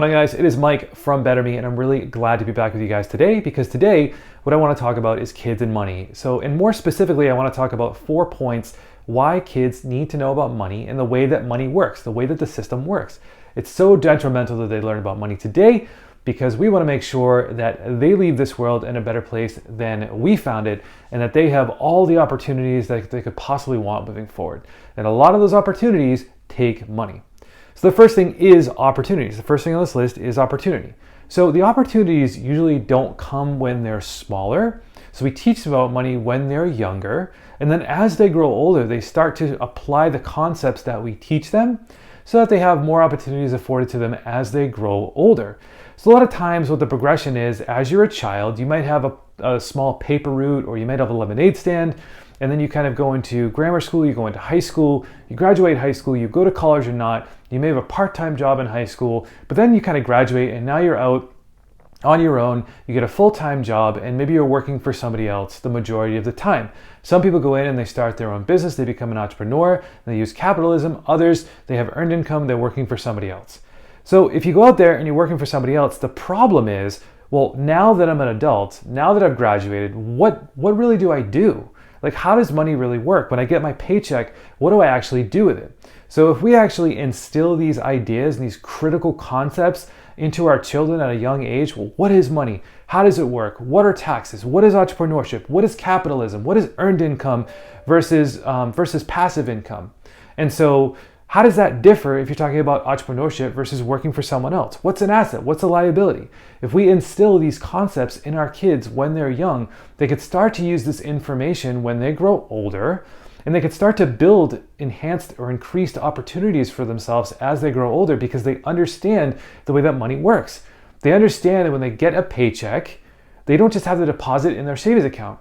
Hi guys, it is Mike from Better Me, and I'm really glad to be back with you guys today because today what I want to talk about is kids and money. And more specifically, I want to talk about 4 points why kids need to know about money and the way that money works, the way that the system works. It's so detrimental that they learn about money today because we want to make sure that they leave this world in a better place than we found it and that they have all the opportunities that they could possibly want moving forward. And a lot of those opportunities take money. So the first thing is opportunities. The first thing on this list is opportunity. So the opportunities usually don't come when they're smaller. So we teach them about money when they're younger. And then as they grow older, they start to apply the concepts that we teach them so that they have more opportunities afforded to them as they grow older. So a lot of times what the progression is, as you're a child, you might have a small paper route or you might have a lemonade stand. And then you kind of go into grammar school, you go into high school, you graduate high school, you go to college or not, you may have a part-time job in high school, but then you kind of graduate and now you're out on your own, you get a full-time job and maybe you're working for somebody else the majority of the time. Some people go in and they start their own business, they become an entrepreneur, they use capitalism. Others, they have earned income, they're working for somebody else. So if you go out there and you're working for somebody else, the problem is, well, now that I'm an adult, now that I've graduated, what really do I do? Like, how does money really work? When I get my paycheck, what do I actually do with it? So if we actually instill these ideas and these critical concepts into our children at a young age, well, what is money? How does it work? What are taxes? What is entrepreneurship? What is capitalism? What is earned income versus passive income? And so how does that differ if you're talking about entrepreneurship versus working for someone else? What's an asset? What's a liability? If we instill these concepts in our kids when they're young, they could start to use this information when they grow older, and they could start to build enhanced or increased opportunities for themselves as they grow older because they understand the way that money works. They understand that when they get a paycheck, they don't just have the deposit in their savings account.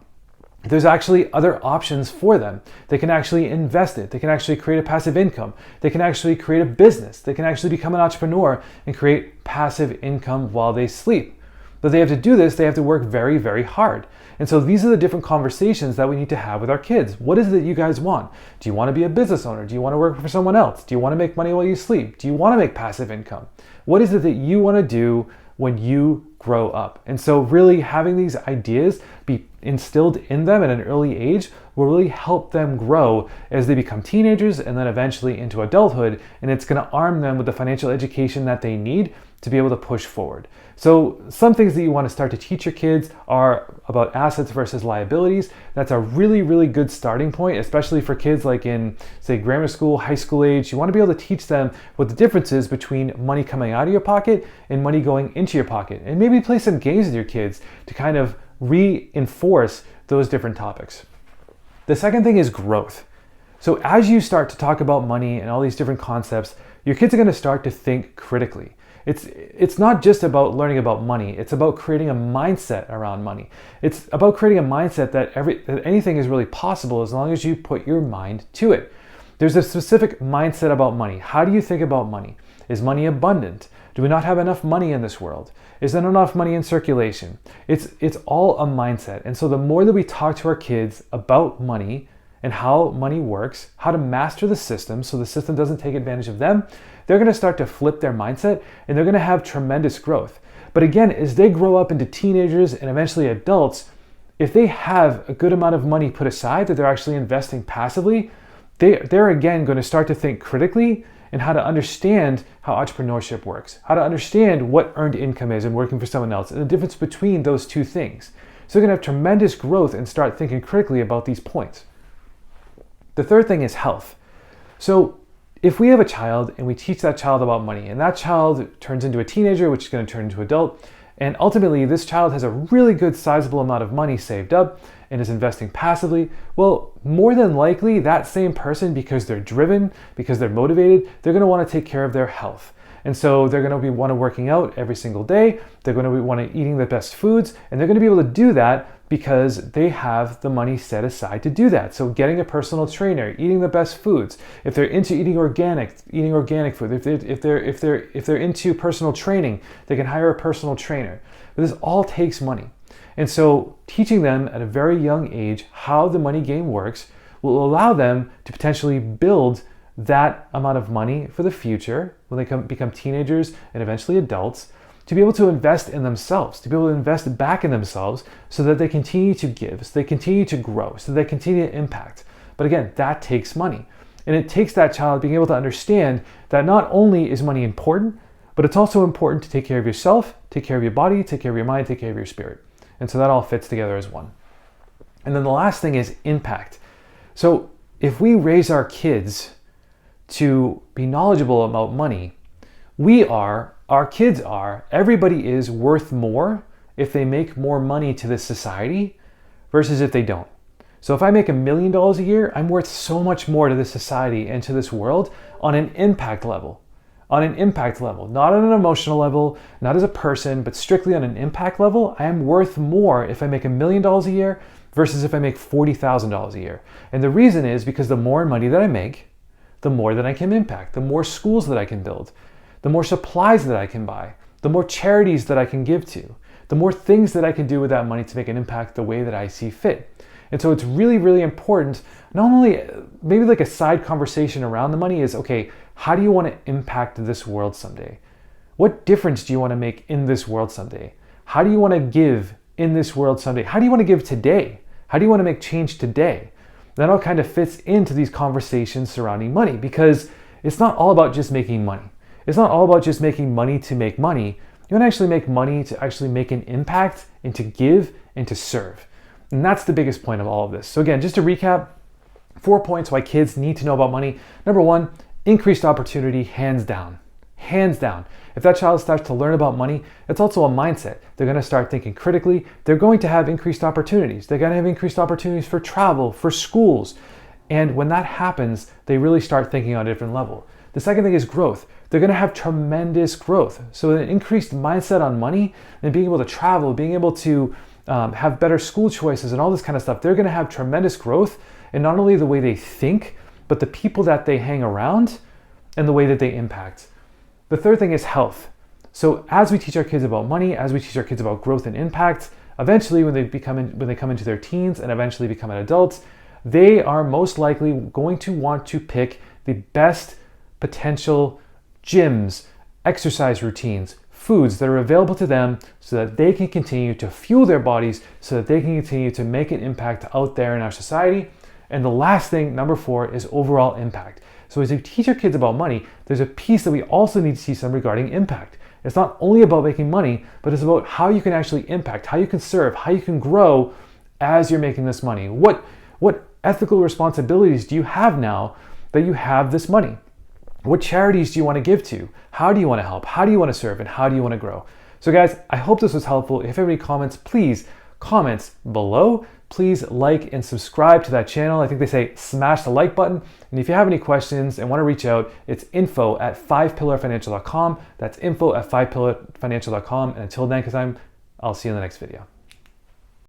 There's actually other options for them. They can actually invest it. They can actually create a passive income. They can actually create a business. They can actually become an entrepreneur and create passive income while they sleep. But they have to do this, they have to work very, very hard. And so these are the different conversations that we need to have with our kids. What is it that you guys want? Do you want to be a business owner? Do you want to work for someone else? Do you want to make money while you sleep? Do you want to make passive income? What is it that you want to do when you grow up? And so really having these ideas be instilled in them at an early age will really help them grow as they become teenagers and then eventually into adulthood. And it's going to arm them with the financial education that they need to be able to push forward. So some things that you want to start to teach your kids are about assets versus liabilities. That's a really, really good starting point, especially for kids like in, say, grammar school, high school age. You want to be able to teach them what the difference is between money coming out of your pocket and money going into your pocket. And maybe play some games with your kids to kind of reinforce those different topics. The second thing is growth. So as you start to talk about money and all these different concepts, your kids are going to start to think critically. It's not just about learning about money. It's about creating a mindset around money. It's about creating a mindset that anything is really possible as long as you put your mind to it. There's a specific mindset about money. How do you think about money? Is money abundant? Do we not have enough money in this world? Is there not enough money in circulation? It's all a mindset. And so the more that we talk to our kids about money and how money works, how to master the system so the system doesn't take advantage of them, they're going to start to flip their mindset and they're going to have tremendous growth. But again, as they grow up into teenagers and eventually adults, if they have a good amount of money put aside that they're actually investing passively, they're again going to start to think critically and how to understand how entrepreneurship works, how to understand what earned income is and working for someone else, and the difference between those two things. So they're going to have tremendous growth and start thinking critically about these points. The third thing is health. So if we have a child and we teach that child about money and that child turns into a teenager, which is going to turn into an adult, and ultimately this child has a really good sizable amount of money saved up and is investing passively, well, more than likely that same person, because they're driven, because they're motivated, they're going to want to take care of their health. And so they're going to want to working out every single day. They're going to want to eating the best foods, and they're going to be able to do that because they have the money set aside to do that. So getting a personal trainer, eating the best foods. If they're into eating organic food. If they're into personal training, they can hire a personal trainer. But this all takes money. And so teaching them at a very young age how the money game works will allow them to potentially build that amount of money for the future when they become teenagers and eventually adults, to be able to invest in themselves, to be able to invest back in themselves so that they continue to give, so they continue to grow, so they continue to impact. But again, that takes money. And it takes that child being able to understand that not only is money important, but it's also important to take care of yourself, take care of your body, take care of your mind, take care of your spirit. And so that all fits together as one. And then the last thing is impact. So if we raise our kids to be knowledgeable about money, our kids are, everybody is worth more if they make more money to this society versus if they don't. So if I make $1 million a year, I'm worth so much more to this society and to this world on an impact level. On an impact level, not on an emotional level, not as a person, but strictly on an impact level, I am worth more if I make $1 million a year versus if I make $40,000 a year. And the reason is because the more money that I make, the more that I can impact, the more schools that I can build, the more supplies that I can buy, the more charities that I can give to, the more things that I can do with that money to make an impact the way that I see fit. And so it's really, really important, not only maybe like a side conversation around the money is, okay, how do you want to impact this world someday? What difference do you want to make in this world someday? How do you want to give in this world someday? How do you want to give today? How do you want to make change today? That all kind of fits into these conversations surrounding money, because it's not all about just making money. It's not all about just making money to make money. You want to actually make money to actually make an impact and to give and to serve. And that's the biggest point of all of this. So again, just to recap, 4 points why kids need to know about money. Number one, increased opportunity, hands down. Hands down. If that child starts to learn about money, it's also a mindset. They're going to start thinking critically. They're going to have increased opportunities. They're going to have increased opportunities for travel, for schools. And when that happens, they really start thinking on a different level. The second thing is growth. They're going to have tremendous growth. So an increased mindset on money and being able to travel, being able to have better school choices and all this kind of stuff, they're going to have tremendous growth in not only the way they think, but the people that they hang around and the way that they impact. The third thing is health. So as we teach our kids about money, as we teach our kids about growth and impact, eventually when they come into their teens and eventually become adults, they are most likely going to want to pick the best potential gyms, exercise routines, foods that are available to them so that they can continue to fuel their bodies, so that they can continue to make an impact out there in our society. And the last thing, number 4, is overall impact. So as you teach your kids about money, there's a piece that we also need to teach them regarding impact. It's not only about making money, but it's about how you can actually impact, how you can serve, how you can grow as you're making this money. What ethical responsibilities do you have now that you have this money? What charities do you want to give to? How do you want to help? How do you want to serve? And how do you want to grow? So guys, I hope this was helpful. If you have any comments, please comment below. Please like and subscribe to that channel. I think they say smash the like button. And if you have any questions and want to reach out, it's info@fivepillarfinancial.com. That's info@fivepillarfinancial.com. And until next time, I'll see you in the next video.